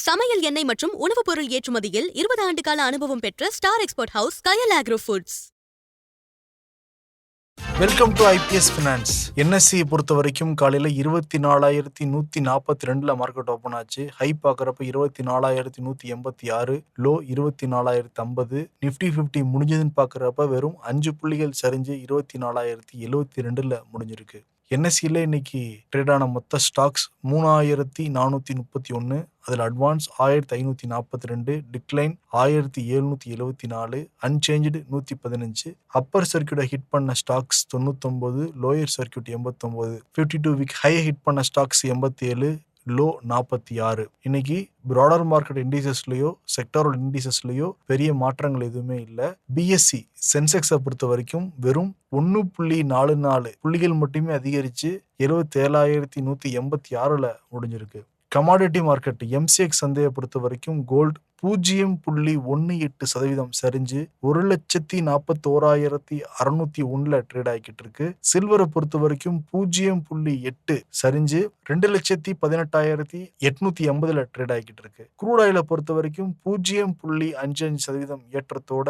சமையல் எண்ணெய் மற்றும் உணவுப் பொருள் ஏற்றுமதியில் 20 ஆண்டு கால அனுபவம் பெற்ற star export house Kayal agro foods. Welcome to IPS finance. NSC பொறுத்த வரைக்கும் காலையில் 24,142 மார்க்கெட் ஓப்பன் ஆச்சு. ஹை பார்க்குறப்ப 24,186, லோ 24,050. நிஃப்டி 50 முடிஞ்சதுன்னு பார்க்குறப்ப வெறும் 5 புள்ளிகள் சரிஞ்சு 24,072 முடிஞ்சிருக்கு. என்எஸ்சியில் இன்னைக்கு ட்ரேடான மொத்த ஸ்டாக்ஸ் 3,431. அதில் அட்வான்ஸ் 1,542, டிக்ளைன் 1,774, அன்சேஞ்சு 115. அப்பர் சர்க்கியூட்டை ஹிட் பண்ண stocks 99, lower circuit 89. 52 week high hit பண்ண ஸ்டாக்ஸ் 87, லோ 46. இன்னைக்கு ப்ராடர் மார்க்கெட் இண்டிசஸ்லயோ செக்டாரல் இண்டிசஸ்லயோ பெரிய மாற்றங்கள் எதுவுமே இல்லை. பிஎஸ்சி சென்செக்ஸை பொறுத்த வரைக்கும் வெறும் 1.44 புள்ளிகள் மட்டுமே அதிகரிச்சு 77,186 முடிஞ்சிருக்கு. கமாடிட்டி மார்க்கெட் எம்சிஎக்ஸ் சந்தையை பொறுத்த வரைக்கும் கோல்டு 0.18% சரிஞ்சு 1,41,601 ட்ரேட் ஆகிக்கிட்டு இருக்கு. சில்வரை பொறுத்த வரைக்கும் 0.8 சரிஞ்சு 2,18,880 ட்ரேட் ஆகிக்கிட்டு இருக்கு. க்ரூட் ஆயிலை பொறுத்த வரைக்கும் 0.55% ஏற்றத்தோட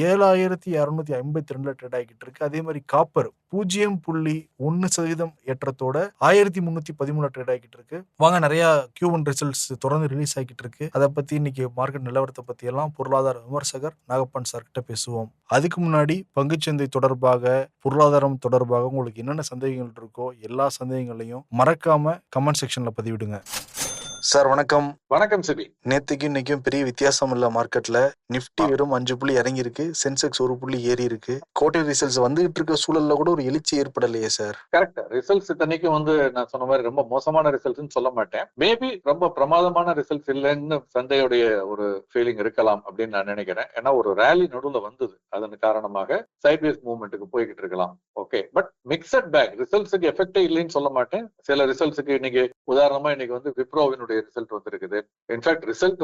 7,252 ட்ரேட் ஆகிட்டு இருக்கு. அதே மாதிரி காப்பர் 0.1% ஏற்றத்தோட 1,313 ட்ரேட் ஆகிட்டு இருக்கு. வாங்க நிறைய Q1 ரிசல்ட்ஸ் தொடர்ந்து ரிலீஸ் ஆகிட்டு இருக்கு. அதை பத்தி இன்னைக்கு மார்க்கெட் நிலவரத்தை பத்தி எல்லாம் பொருளாதார விமர்சகர் நாகப்பன் சார் கிட்ட பேசுவோம். அதுக்கு முன்னாடி பங்குச்சந்தை தொடர்பாக பொருளாதாரம் தொடர்பாக உங்களுக்கு என்னென்ன சந்தேகங்கள் இருக்கோ எல்லா சந்தேகங்களையும் மறக்காம கமெண்ட் செக்ஷன்ல பதிவிடுங்க. சார் வணக்கம். வணக்கம் சிபி. நேத்துக்கு இன்னைக்கும் பெரிய வித்தியாசம் இல்ல. மார்க்கெட்ல நிப்டி வெறும் 5 புள்ளி இறங்கி இருக்கு, சென்செக்ஸ் 1 புள்ளி ஏறி இருக்கு. கோட்டை ரிசல்ட்ஸ் வந்துகிட்டு இருக்க சூழல்ல கூட ஒரு எழுச்சி ஏற்படலையே சார். கரெக்ட். ரிசல்ட்ஸ் இத்தனைக்கும் நான் சொன்ன மாதிரி ரொம்ப மோசமான ரிசல்ட்ஸ் சொல்ல மாட்டேன். மேபி ரொம்ப பிரமாதமான ரிசல்ட்ஸ் இல்லைன்னு சந்தையுடைய ஒரு ஃபீலிங் இருக்கலாம் அப்படின்னு நான் நினைக்கிறேன். ஏன்னா ஒரு ரேலி நடுவில் வந்தது, அதன் காரணமாக சைட்வேஸ் மூவ்மெண்ட்டுக்கு போய்கிட்டு இருக்கலாம். Okay, but mixed bag. ரிசல்ட்ஸுக்கு எஃபெக்டே இல்லைன்னு சொல்ல மாட்டேன். சில ரிசல்ட்ஸுக்கு இன்னைக்கு உதாரணமா இன்னைக்கு விப்ரோவினுடைய ரிசல்ட் வந்திருக்குது. இன்ஃபேக்ட் ரிசல்ட்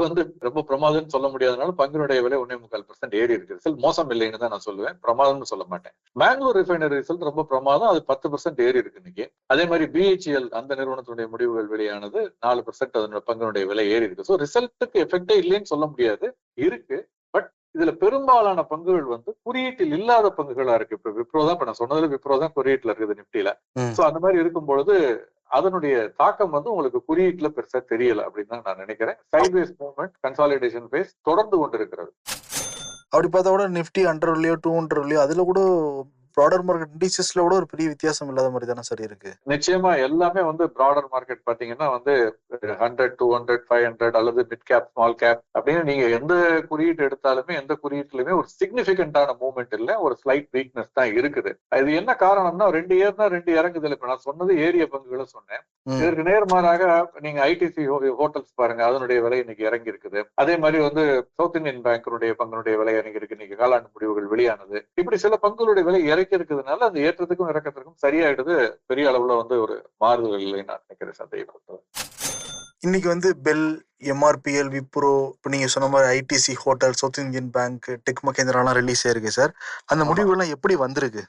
ரொம்ப பிரமாதம்னு சொல்ல முடியாதனால பங்கினுடைய விலை 1.25% ஏறி இருக்கு. ரிசல்ட் மோசம் இல்லைன்னு தான் நான் சொல்லுவேன், பிரமாதம்னு சொல்ல மாட்டேன். மேங்களூர் ரிஃபைனரி ரிசல்ட் ரொம்ப பிரமாதம், அது 10% ஏறி இருக்கு இன்னைக்கு. அதே மாதிரி பிஹெச்இஎல் அந்த நிறுவனத்துடைய முடிவுகள் வெளியானது 4% அதனுடைய பங்கினுடைய விலை ஏறி இருக்கு. ஸோ ரிசல்ட்டுக்கு எஃபெக்டே இல்லைன்னு சொல்ல முடியாது, இருக்கு. பட் இதுல பெரும்பாலான பங்குகள் குறியீட்டில் இல்லாத பங்குகளா இருக்கு. இப்ப விப்ரோ தான், இப்ப நான் சொன்னதுல விப்ரோ தான் குறியீட்டுல இருக்குது நிப்டில. சோ அந்த மாதிரி இருக்கும் பொழுது அதனுடைய தாக்கம் உங்களுக்கு குறியீட்டுல பெருசா தெரியல அப்படின்னு தான் நான் நினைக்கிறேன். சைட்வேஸ் மூவ்மெண்ட், கன்சாலிடேஷன் பேஸ் தொடர்ந்து கொண்டிருக்கிறது. அப்படி பார்த்தா கூட நிப்டி 100 200 அதுல கூட ப்ராடர் மார்க்கெட் இண்டிசஸ்ல கூட ஒரு பெரிய வித்தியாசம் இல்லாத மாதிரி தானே சரி இருக்கு. நிச்சயமா எல்லாமே ப்ராடர் மார்க்கெட் பாத்தீங்கன்னா 100, 200, 500 அல்லது மிட் கேப், ஸ்மால் கேப் அப்படின்னு நீங்க எந்த குறியீட்டு எடுத்தாலுமே எந்த குறியீட்டுலயுமே ஒரு சிக்னிபிகண்டான மூவ்மெண்ட் இல்ல, ஒரு ஸ்லைட் வீக்னஸ் தான் இருக்குது. இது என்ன காரணம்னா 2 ஏறினா 2 இறங்குது. இப்ப நான் சொன்னது ஏரிய பங்குகளை சொன்னேன். இதற்கு நேர்மாறாக நீங்க ஐடிசி ஹோட்டல்ஸ் பாருங்க, அதனுடைய விலை இன்னைக்கு இறங்கி இருக்குது. அதே மாதிரி சவுத் இந்தியன் பேங்கினுடைய பங்குடைய விலை இறங்கி இருக்கு. இன்னைக்கு காலாண்டு முடிவுகள் வெளியானது. இப்படி சில பங்குகளுடைய விலை இறக்கி இருக்கிறதுனால அந்த ஏற்றத்துக்கும் இறக்கத்திற்கும் சரியாயிடுது. பெரிய அளவுல ஒரு மாறுதல் இல்லை நான் நினைக்கிறேன் சந்தையை பொறுத்தவரை. இன்னைக்கு பெல், எம்ஆர்பிஎல், விப்ரோ, இப்போ நீங்க சொன்ன மாதிரி ITC hotel, South Indian bank, tech மகேந்திராலாம் ரிலீஸ் ஆயிருக்கு சார். அந்த முடிவுகள்லாம் எப்படி வந்திருக்கு?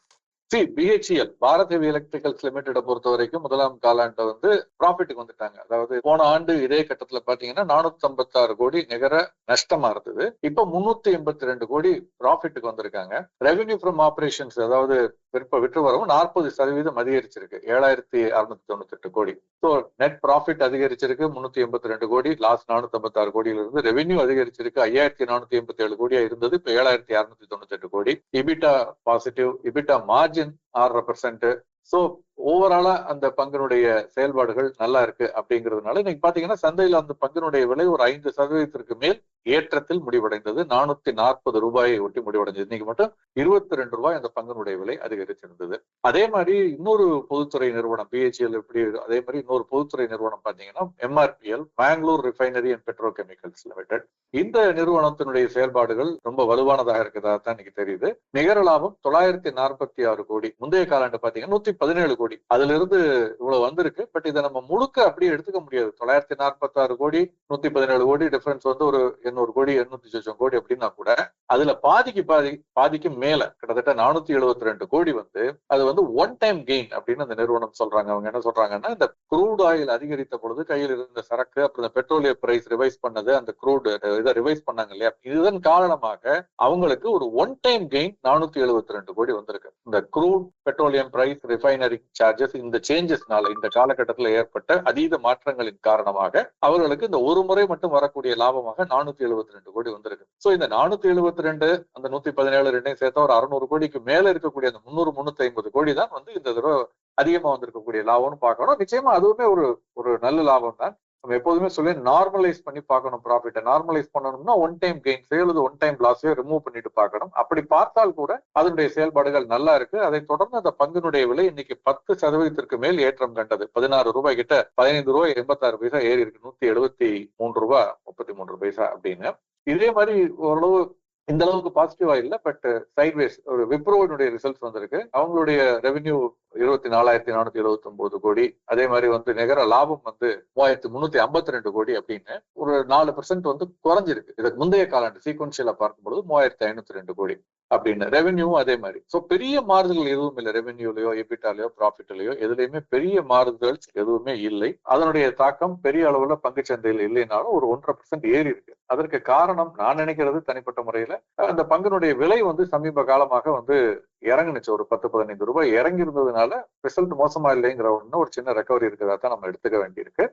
BHEL Bharat heavy electricals limited பொறுத்த வரைக்கும் முதலாம் காலாண்டு ப்ராஃபிட்டுக்கு வந்துட்டாங்க. அதாவது போன ஆண்டு இதே கட்டத்துல பாத்தீங்கன்னா 456 கோடி நிகர நஷ்டமா இருந்தது. இப்ப 382 கோடி ப்ராஃபிட்டுக்கு வந்திருக்காங்க. ரெவென்யூ ஃப்ரம் ஆபரேஷன்ஸ், அதாவது விற்று வரவும் 40% அதிகரிச்சிருக்கு, 7,698 கோடி. ஸோ நெட் ப்ராஃபிட் அதிகரிச்சிருக்கு 382 கோடி, லாஸ்ட் 456 கோடியிலிருந்து. ரெவென்யூ அதிகரிச்சிருக்கு 5,487 கோடியா இருந்தது, இப்ப 7,698 கோடி. இபிட்டா பாசிட்டிவ், இபிட்டா மார்ஜின் 6%. சோ ஓவராலா அந்த பங்கினுடைய செயல்பாடுகள் நல்லா இருக்கு அப்படிங்கிறதுனால இன்னைக்கு பாத்தீங்கன்னா சந்தையில அந்த பங்கினுடைய விலை ஒரு 5% மேல் ஏற்றத்தில் முடிவடைந்தது. 440 ரூபாயை ஒட்டி முடிவடைஞ்சது. இன்னைக்கு மட்டும் 22 ரூபாய் அந்த பங்கினுடைய விலை அதிகரிச்சிருந்தது. அதே மாதிரி இன்னொரு பொதுத்துறை நிறுவனம் பிஹெச்இஎல் எப்படி, அதே மாதிரி இன்னொரு பொதுத்துறை நிறுவனம் பாத்தீங்கன்னா MRPL, Mangalore refinery and petrochemicals limited. இந்த நிறுவனத்தினுடைய செயல்பாடுகள் ரொம்ப வலுவானதாக இருக்கிறதா தான் இன்னைக்கு தெரியுது. நிகர லாபம் 946 கோடி, முந்தைய காலாண்டு பாத்தீங்கன்னா 117 கோடி. அதுல இருந்து இவ்வளவு வந்திருக்கு. பட் இதை நம்ம முழுக்க அப்படியே எடுத்துக்க முடியாது. 946 கோடி 117 கோடி டிஃபரன்ஸ் ஒரு 800 கோடி 800 கோடி அப்படின்னா கூட அதுல பாதிக்கு மேல கிட்டத்தட்ட 472 கோடி வந்து அது வந்து ஒன் டைம் கெயின் அப்படின்னு அந்த நிறுவனம் சொல்றாங்க. அவங்க என்ன சொல்றாங்கன்னா, இந்த க்ரூட் ஆயில் அதிகரித்த பொழுது கையில் இருந்த சரக்கு அப்புறம் இந்த பெட்ரோலிய பிரைஸ் ரிவைஸ் பண்ணது, அந்த க்ரூட் இதை ரிவைஸ் பண்ணாங்க இல்லையா, இதன் காரணமாக அவங்களுக்கு ஒரு ஒன் டைம் கெயின் 472 கோடி வந்திருக்கு. இந்த crude petroleum price refinery charges இந்த சேஞ்சஸ்னால இந்த காலகட்டத்தில் ஏற்பட்ட அதீத மாற்றங்களின் காரணமாக அவர்களுக்கு இந்த ஒரு முறை மட்டும் வரக்கூடிய லாபமாக 472 கோடி வந்திருக்கு. சோ இந்த 472 அந்த 117 ரெண்டையும் சேர்த்தா ஒரு 600 கோடிக்கு மேல இருக்கக்கூடிய அந்த 350 கோடி தான் வந்து இந்த தடவை அதிகமா வந்திருக்கக்கூடிய லாபம்னு பார்க்கணும். நிச்சயமா அதுவுமே ஒரு நல்ல லாபம் தான். நம்ம எப்போதுமே சொல்லி நார்மலைஸ் பண்ணி பார்க்கணும். ப்ராஃபிட்டை நார்மலைஸ் பண்ணணும்னா ஒன் டைம் கெயின் அல்லது ஒன் டைம் லாஸையோ ரிமூவ் பண்ணிட்டு பார்க்கணும். அப்படி பார்த்தால் கூட அதனுடைய செயல்பாடுகள் நல்லா இருக்கு. அதை தொடர்ந்து அந்த பங்கினுடைய விலை இன்னைக்கு 10% மேல் ஏற்றம் கண்டது. 16 ரூபாய் கிட்ட 15 ரூபாய் 86 பைசா ஏறி இருக்கு. 173 ரூபாய் 33 பைசா அப்படின்னு. இதே மாதிரி ஓரளவு இந்த அளவுக்கு பாசிட்டிவா இல்ல, பட் சைட்வேஸ் ஒரு விப்ரோனுடைய ரிசல்ட்ஸ் வந்திருக்கு. அவங்களுடைய ரெவென்யூ 24,479 கோடி. அதே மாதிரி வந்து நிகர லாபம் வந்து 3,352 கோடி அப்படின்னு ஒரு 4% வந்து குறைஞ்சிருக்கு. இதுக்கு முந்தைய காலாண்டு சீக்வன்ஷியலா பார்க்கும்போது 3,502 கோடி அப்படின்னு. ரெவென்யூவும் அதே மாதிரி. சோ பெரிய மாறுதல்கள் எதுவும் இல்லை. ரெவென்யூலயோ எபிட்டாலயோ ப்ராஃபிட்லயோ எதுலையுமே பெரிய மாறுதல்கள் எதுவுமே இல்லை. அதனுடைய தாக்கம் பெரிய அளவுல பங்கு சந்தையில் இல்லைனாலும் ஒரு 1.5% ஏறி இருக்கு. அதற்கு காரணம் நான் நினைக்கிறது தனிப்பட்ட முறையில அந்த பங்கினுடைய விலை வந்து சமீப காலமாக வந்து இறங்குனுச்சு. ஒரு 10-15 ரூபாய் இறங்கி இருந்ததுனால ரிசல்ட் மோசமா இல்லைங்கிற ஒரு சின்ன ரெக்கவரி இருக்கிறதா தான் நம்ம எடுத்துக்க வேண்டியிருக்கு.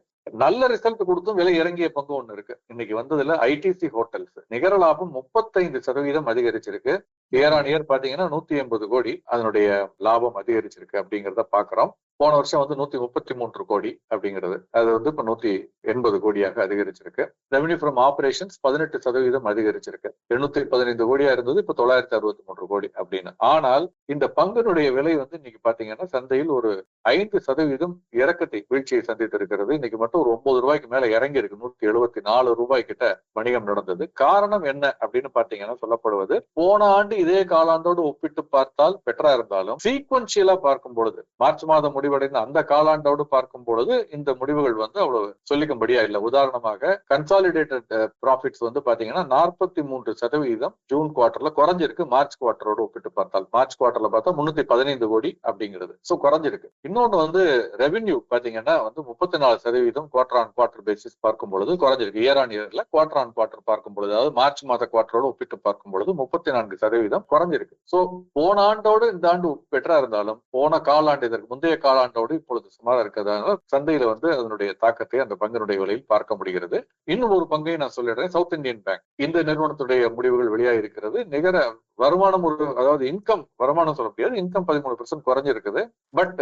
நல்ல ரிசல்ட் கொடுத்தும் விலை இறங்கிய பங்கு ஒண்ணு இருக்கு. இன்னைக்கு வந்ததுல ஐடிசி ஹோட்டல்ஸ் நிகர லாபம் 35% அதிகரிச்சிருக்கு. இயர் ஆன் இயர் பாத்தீங்கன்னா 180 கோடி அதனுடைய லாபம் அதிகரிச்சிருக்கு அப்படிங்கிறத பாக்குறோம். போன வருஷம் வந்து 133 கோடி அப்படிங்கிறது அது வந்து இப்ப 180 கோடியாக அதிகரிச்சிருக்கு. ரெவென்யூ ஃப்ரம் ஆபரேஷன்ஸ் 18% அதிகரிச்சிருக்கு. 815 கோடியா இருந்தது இப்ப 963 கோடி அப்படின்னு. ஆனால் இந்த பங்கினுடைய விலை வந்து இன்னைக்கு பாத்தீங்கன்னா சந்தையில் ஒரு 5% இறக்கத்தை வீழ்ச்சியை சந்தித்திருக்கிறது. இன்னைக்கு மட்டும் ஒரு 9 ரூபாய்க்கு மேல இறங்கி இருக்கு. 174 ரூபாய் கிட்ட வணிகம் நடந்தது. காரணம் என்ன அப்படின்னு பாத்தீங்கன்னா சொல்லப்படுவது, போன ஆண்டு இதே காலாண்டோடு ஒப்பிட்டு பார்த்தால் பெட்டரா இருந்தாலும் சீக்வன்ஷியலா பார்க்கும் பொழுது மார்ச் மாதம் முடிவடைந்த அந்த காலாண்டோடு பார்க்கும் பொழுது இந்த முடிவுகள் வந்து அவ்வளவு சொல்லிக்கும்படியா இல்லை. உதாரணமாக கன்சாலிடேட்டட் ப்ராஃபிட்ஸ் வந்து பாத்தீங்கன்னா 43% ஜூன் குவார்டர்ல குறைஞ்சிருக்கு. மார்ச் குவார்டரோடு ஒப்பிட்டு பார்த்தால் மார்ச் குவார்டர்ல பார்த்தா 315 கோடி அப்படிங்கிறது. சோ குறைஞ்சிருக்கு. இன்னொன்னு வந்து ரெவென்யூ பாத்தீங்கன்னா வந்து 34% குவார்டர் ஆன் குவார்டர் பேசிஸ் பார்க்கும் பொழுது குறைஞ்சிருக்கு. இயர் ஆன் இயர்ல குவார்டர் ஆன் குவார்டர் பார்க்கும் பொழுது, அதாவது மார்ச் மாத குவார்டரோடு ஒப்பிட்டு பார்க்கும் பொழுது 34% குறைஞ்சிருக்கு. சோ போன ஆண்டோடு இந்த ஆண்டு பெட்டரா இருந்தாலும் போன காலாண்டு இதற்கு முந்தைய காலாண்டோடு இப்பொழுது சுமாரா இருக்கிறதுனால சந்தையில வந்து அதனுடைய தாக்கத்தை அந்த பங்கினுடைய விலையில் பார்க்க முடிகிறது. இன்னும் ஒரு பங்கை நான் சொல்லிடுறேன். சவுத் இந்தியன் பேங்க் இந்த நிறுவனத்துடைய முடிவுகள் வெளியாக இருக்கிறது. நிகர வருமானம் அதாவது இன்கம் வருமானம் சொல்ல முடியாது, இன்கம் 13% குறைஞ்சிருக்குது. பட்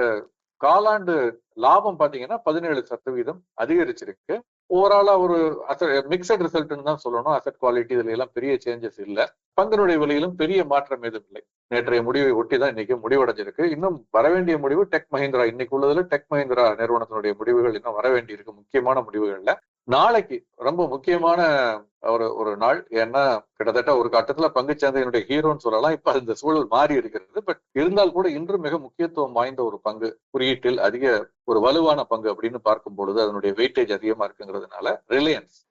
காலாண்டு லாபம் பாத்தீங்கன்னா 17% அதிகரிச்சிருக்கு. ஓவராலா ஒரு மிக்சட் ரிசல்ட்னு தான் சொல்லணும். அசெட் குவாலிட்டி இதுல எல்லாம் பெரிய சேஞ்சஸ் இல்ல. பங்கினுடைய விலையிலும் பெரிய மாற்றம் எதுவும் இல்லை. நேற்றைய முடிவை ஒட்டிதான் இன்னைக்கு முடிவடைஞ்சிருக்கு. இன்னும் வரவேண்டிய முடிவு டெக் மஹிந்திரா, இன்னைக்கு உள்ளதுல டெக் மஹிந்திரா நிறுவனத்தினுடைய முடிவுகள் இன்னும் வர வேண்டி இருக்கு. முக்கியமான முடிவுகள்ல நாளைக்கு ரொம்ப முக்கியமான ஒரு நாள். ஏன்னா கிட்டத்தட்ட ஒரு கட்டத்துல பங்குச்சந்தையினுடைய ஹீரோன்னு சொல்லலாம். இப்ப இந்த சூழல் மாறி இருக்கிறது. பட் இருந்தால் கூட இன்று மிக முக்கியத்துவம் வாய்ந்த ஒரு பங்கு, குறியீட்டில் அதிக ஒரு வலுவான பங்கு அப்படின்னு பார்க்கும் பொழுது அதனுடைய வெயிட்டேஜ் அதிகமா இருக்குங்கிறதுனால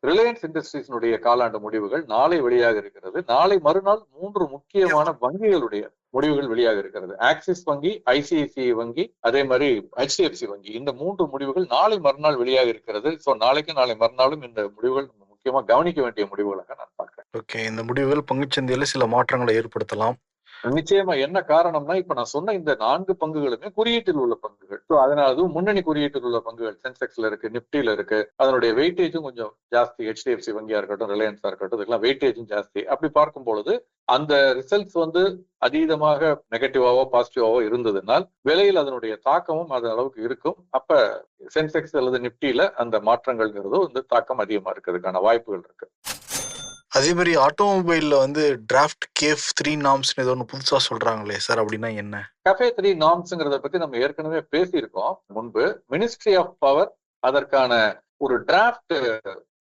ரிலையன்ஸ் இண்டஸ்ட்ரீஸினுடைய காலாண்டு முடிவுகள் நாளை வெளியாக இருக்கிறது. நாளை மறுநாள் 3 முக்கியமான வங்கிகளுடைய முடிவுகள் வெளியாக இருக்கிறது. ஆக்சிஸ் வங்கி, ஐசிஐசிஐ வங்கி, அதே மாதிரி HDFC வங்கி. இந்த 3 முடிவுகள் நாளை மறுநாள் வெளியாக இருக்கிறது. சோ நாளைக்கு நாளை மறுநாளும் இந்த முடிவுகள் முக்கியமா கவனிக்க வேண்டிய முடிவுகளாக நான் பார்க்கிறேன். ஓகே, இந்த முடிவுகள் பங்குச்சந்தையில சில மாற்றங்களை ஏற்படுத்தலாம். நிச்சயமா. என்ன காரணம்னா இப்ப நான் சொன்ன இந்த 4 பங்குகளுமே குறியீட்டில் உள்ள பங்குகள். அதனால முன்னணி குறியீட்டில் உள்ள பங்குகள் சென்செக்ஸ்ல இருக்கு, நிப்டில இருக்கு. அதனுடைய வெயிட்டேஜும் கொஞ்சம் ஜாஸ்தி. HDFC வங்கியா இருக்கட்டும், ரிலையன்ஸா இருக்கட்டும், இதெல்லாம் வெயிட்டேஜும் ஜாஸ்தி. அப்படி பார்க்கும் பொழுது அந்த ரிசல்ட்ஸ் வந்து அதீதமாக நெகட்டிவாவோ பாசிட்டிவாவோ இருந்ததுனால் விலையில் அதனுடைய தாக்கமும் அது அளவுக்கு இருக்கும். அப்ப சென்செக்ஸ் அல்லது நிப்டில அந்த மாற்றங்கள்ங்கிறதோ இந்த தாக்கம் அதிகமா இருக்கிறதுக்கான வாய்ப்புகள் இருக்கு. அதே மாதிரி ஆட்டோமொபைல்ல வந்து டிராஃப்ட் கேஃப் 3 நார்ம்ஸ்னு ஏதோ ஒன்று புதுசா சொல்றாங்களே சார், அப்படின்னா என்ன? CAFE 3 நார்ம்ஸ்ங்கிறத பத்தி நம்ம ஏற்கனவே பேசியிருக்கோம் முன்பு. மினிஸ்ட்ரி ஆஃப் பவர் அதற்கான ஒரு டிராஃப்ட்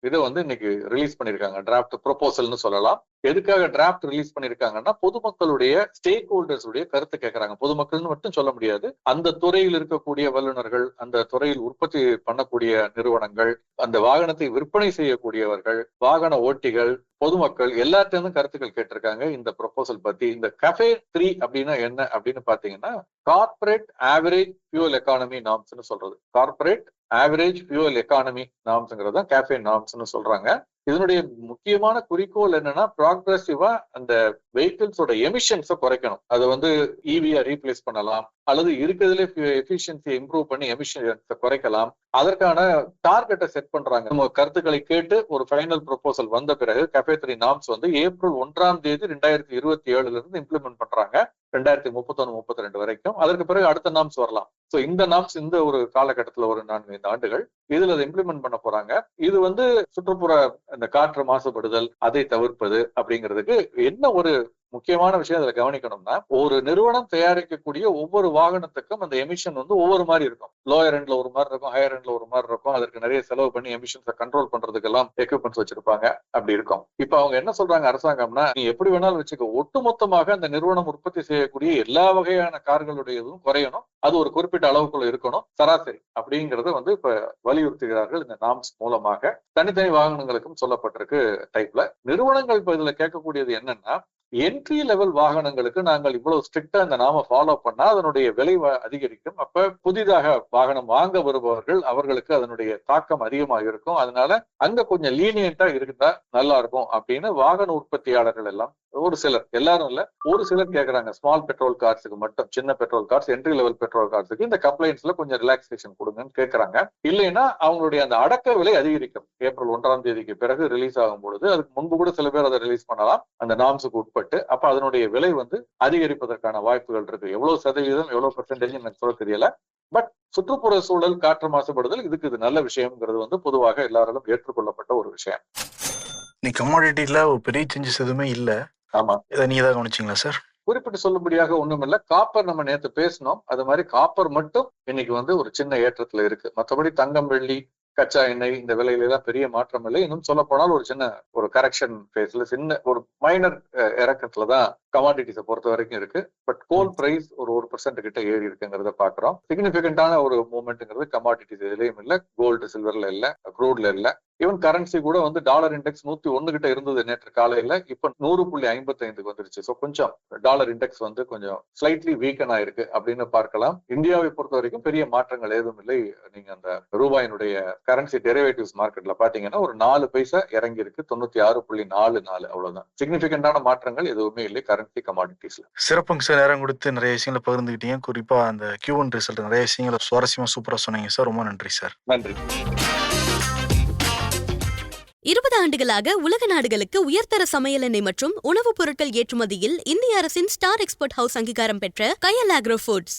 இதை வந்து இன்னைக்கு ரிலீஸ் பண்ணிருக்காங்க. டிராஃப்ட் ப்ரொபோசல்னு சொல்லலாம். எதுக்காக டிராப்ட் ரிலீஸ் பண்ணிருக்காங்கன்னா பொதுமக்களுடைய ஸ்டேக் ஹோல்டர்ஸ் உடைய கருத்து கேட்கறாங்க. பொதுமக்கள்னு மட்டும் சொல்ல முடியாது, அந்த துறையில் இருக்கக்கூடிய வல்லுநர்கள், அந்த துறையில் உற்பத்தி பண்ணக்கூடிய நிறுவனங்கள், அந்த வாகனத்தை விற்பனை செய்யக்கூடியவர்கள், வாகன ஓட்டிகள், பொதுமக்கள் எல்லாத்தையும் கருத்துக்கள் கேட்டிருக்காங்க இந்த ப்ரொபோசல் பத்தி. இந்த CAFE 3 அப்படின்னா என்ன அப்படின்னு பாத்தீங்கன்னா, கார்பரேட் ஆவரேஜ் ஃபியூல் எக்கானமி நார்ம்ஸ்னு சொல்றது. கார்பரேட் ஆவரேஜ் ஃபியூல் எக்கானமி நார்ம்ஸ்ங்கிறது தான் CAFE நார்ம்ஸ்னு சொல்றாங்க. இதனுடைய முக்கியமான குறிக்கோள் என்னன்னா, ப்ராக்ரஸிவா அந்த வெஹிக்கிள்ஸோட எமிஷன்ஸை குறைக்கணும். அதை வந்து EV-யா ரீப்ளேஸ் பண்ணலாம், அல்லது இருக்கிறதுல எஃபிஷியன்சியை இம்ப்ரூவ் பண்ணி எமிஷன்ஸை குறைக்கலாம். அதற்கான டார்கெட்டை செட் பண்றாங்க. நம்ம கருத்துக்களை கேட்டு ஒரு ஃபைனல் ப்ரொபோசல் வந்த பிறகு CAFE 3 நார்ம்ஸ் வந்து ஏப்ரல் 1 2027 இருந்து இம்ப்ளிமெண்ட் பண்றாங்க, 2031-32 வரைக்கும். அதற்கு பிறகு அடுத்த நார்ம்ஸ் வரலாம். சோ இந்த நார்ம்ஸ் இந்த ஒரு காலகட்டத்துல ஒரு 4-5 ஆண்டுகள் இதுல அதை இம்ப்ளிமெண்ட் பண்ண போறாங்க. இது வந்து சுற்றுப்புற இந்த காற்று மாசுபடுதல் அதை தவிர்ப்பது அப்படிங்கிறதுக்கு என்ன ஒரு முக்கியமான விஷயம் அதுல கவனிக்கணும்னா, ஒரு நிறுவனம் தயாரிக்கக்கூடிய ஒவ்வொரு வாகனத்துக்கும் அந்த எமிஷன் வந்து ஒவ்வொரு மாதிரி இருக்கும். லோயர் எண்ட்ல ஒரு மாதிரி இருக்கும், ஹையர் எண்ட்ல ஒரு மாதிரி இருக்கும். அதற்கு நிறைய செலவு பண்ணி எமிஷன்ஸை கண்ட்ரோல் பண்றதுக்கு எல்லாம் எக்யூப்மெண்ட்ஸ் வச்சிருப்பாங்க. அப்படி இருக்கும். இப்ப அவங்க என்ன சொல்றாங்க அரசாங்கம்னா, நீ எப்படி வேணாலும் வச்சுக்க, ஒட்டுமொத்தமாக அந்த நிறுவனம் உற்பத்தி செய்யக்கூடிய எல்லா வகையான கார்களுடையதும் குறையணும், அது ஒரு குறிப்பிட்ட அளவுக்குள்ள இருக்கணும் சராசரி அப்படிங்கறத வந்து இப்ப வலியுறுத்துகிறார்கள் இந்த நார்ம்ஸ் மூலமாக. தனித்தனி வாகனங்களுக்கும் சொல்லப்பட்டிருக்கு டைப்ல. நிறுவனங்கள் இப்ப இதுல கேட்கக்கூடியது என்னன்னா, என்ட்ரி லெவல் வாகனங்களுக்கு நாங்கள் இவ்வளவு ஸ்ட்ரிக்டா இந்த நாம ஃபாலோ பண்ணா அதனுடைய விலை அதிகரிக்கும். அப்ப புதிதாக வாகனம் வாங்க வருபவர்கள் அவர்களுக்கு அதனுடைய தாக்கம் அதிகமாக இருக்கும். அதனால அங்க கொஞ்சம் லீனியன்ட்டா இருந்தா நல்லா இருக்கும் அப்படின்னு வாகன உற்பத்தியாளர்கள் எல்லாம் ஒரு சிலர், எல்லாரும் இல்ல, ஒரு சிலர் கேட்கறாங்க. ஸ்மால் பெட்ரோல் கார்ஸுக்கு மட்டும், சின்ன petrol cars, entry level petrol கார்ஸுக்கு இந்த கம்ப்ளைண்ட்ஸ்ல கொஞ்சம் ரிலாக்ஸேஷன் கொடுங்கன்னு கேட்கறாங்க. இல்லைன்னா அவங்களுடைய அந்த அடக்க விலை அதிகரிக்கும். ஏப்ரல் 1 பிறகு ரிலீஸ் ஆகும் பொழுது, அதுக்கு முன்பு கூட சில பேர் அதை ரிலீஸ் பண்ணலாம் அந்த நார்ம்ஸுக்கு உட்பட்டு. அப்ப அதனுடைய விலை வந்து அதிகரிப்பதற்கான வாய்ப்புகள் இருக்கு. எவ்வளவு சதவீதம், எவ்வளவு பெர்சன்டேஜ் எனக்கு சொல்ல தெரியல. பட் சுற்றுப்புற சூழல், காற்று மாசுபடுதல், இதுக்கு இது நல்ல விஷயம்ங்கிறது வந்து பொதுவாக எல்லாராலும் ஏற்றுக்கொள்ளப்பட்ட ஒரு விஷயம். நீ கமாடிட்டில ஒரு பெரிய சேஞ்சஸ் எதுவுமே இல்ல. ஆமா, இதை நீங்க தான் கவனிச்சீங்களா சார்? குறிப்பிட்டு சொல்லும்படியாக ஒண்ணும் இல்ல. காப்பர் நம்ம நேத்து பேசணும், அது மாதிரி காப்பர் மட்டும் இன்னைக்கு வந்து ஒரு சின்ன ஏற்றத்துல இருக்கு. மற்றபடி தங்கம், வெள்ளி, கச்சா எண்ணெய் இந்த விலையில எல்லாம் பெரிய மாற்றம் இல்லை. இன்னும் சொல்ல போனால் ஒரு சின்ன ஒரு கரெக்ஷன் பேஸ்ல, சின்ன ஒரு மைனர் இறக்கத்துலதான் கமாடிட்டிஸை பொறுத்த வரைக்கும் இருக்கு. பட் கோல் பிரைஸ் ஒரு 1% கிட்ட ஏறி இருக்குங்கிறத பாக்குறோம். சிக்னிபிகண்டான ஒரு மூவ்மெண்ட்ங்கிறது கமாடிட்டிஸ் எதுலயும் இல்ல. கோல்டு, சில்வர்ல இல்ல, க்ரூட்ல இல்ல. ஈவன் கரன்சி கூட வந்து டாலர் இண்டெக்ஸ் 101 கிட்ட இருந்தது நேற்று காலையில, இப்ப 100.55 வந்துருச்சு. சோ கொஞ்சம் டாலர் இண்டெக்ஸ் வந்து கொஞ்சம் ஸ்லைட்லி வீக்கன் ஆயிருக்கு அப்படின்னு பார்க்கலாம். இந்தியாவை பொறுத்த வரைக்கும் பெரிய மாற்றங்கள் ஏதும் இல்லை. நீங்க அந்த ரூபாயினுடைய கரன்சி டெரிவேட்டிவ்ஸ் மார்க்கெட்ல பாத்தீங்கன்னா ஒரு 4 பைசா இறங்கி இருக்கு, 96.44, அவ்வளவுதான். சிக்னிபிகண்டான மாற்றங்கள் எதுவுமே இல்லை கரன்சி கமாடிட்டிஸ்ல. சிறப்புங்க சார், நேரம் கொடுத்து நிறைய விஷயங்களை பகிர்ந்துக்கிட்டீங்க. குறிப்பா அந்த Q1 ரிசல்ட் நிறைய விஷயங்களை சுவாரஸ்யமா சூப்பரா சொன்னீங்க சார். ரொம்ப நன்றி சார். நன்றி. 20 ஆண்டுகளாக உலக நாடுகளுக்கு உயர்தர சமையல் எண்ணெய் மற்றும் உணவுப் பொருட்கள் ஏற்றுமதியில் இந்திய அரசின் ஸ்டார் எக்ஸ்போர்ட் ஹவுஸ் அங்கீகாரம் பெற்ற கயல் ஆக்ரோ ஃபுட்ஸ்.